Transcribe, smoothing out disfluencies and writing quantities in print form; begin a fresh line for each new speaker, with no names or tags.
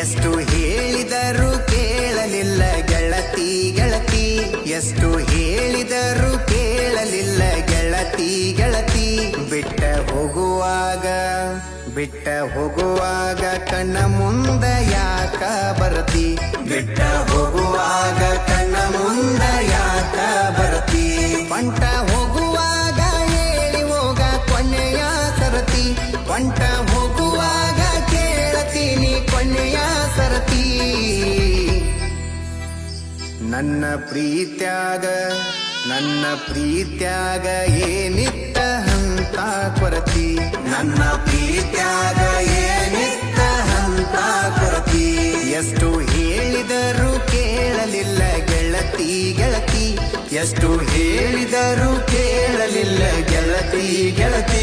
ಎಷ್ಟು ಹೇಳಿದರೂ ಕೇಳಲಿಲ್ಲ ಗೆಳತಿ ಗೆಳತಿ, ಎಷ್ಟು ಹೇಳಿದರೂ ಕೇಳಲಿಲ್ಲ ಗೆಳತಿ ಗೆಳತಿ. ಬಿಟ್ಟ ಹೋಗುವಾಗ ಕಣ್ಣ ಮುಂದ ಯಾಕ ಬರ್ತಿ, ಬಿಟ್ಟ ಹೋಗುವಾಗ ಕಣ್ಣ ಮುಂದ ಯಾಕ ಬರ್ತಿ. ಪಂಟ ಹೋಗುವಾಗ ಹೇಳಿ ಹೋಗ ಕೊನೆಯ ಸರತಿ, ಪಂಟ ಹೋಗುವಾಗ ಕೇಳತೀನಿ ಕೊನೆಯ ಸರತಿ. ನನ್ನ ಪ್ರೀತ್ಯಾಗ ಏನಿತ್ತ ಹಂತ ಕೊರತಿ, ನನ್ನ ಪ್ರೀತ್ಯಾಗ ಏನಿತ್ತ ಹಂತ ಕೊರತಿ. ಎಷ್ಟು ಹೇಳಿದರೂ ಕೇಳಲಿಲ್ಲ ಗೆಳತಿ ಗೆಳತಿ, ಎಷ್ಟು ಹೇಳಿದರೂ ಕೇಳಲಿಲ್ಲ ಗೆಳತಿ ಗೆಳತಿ.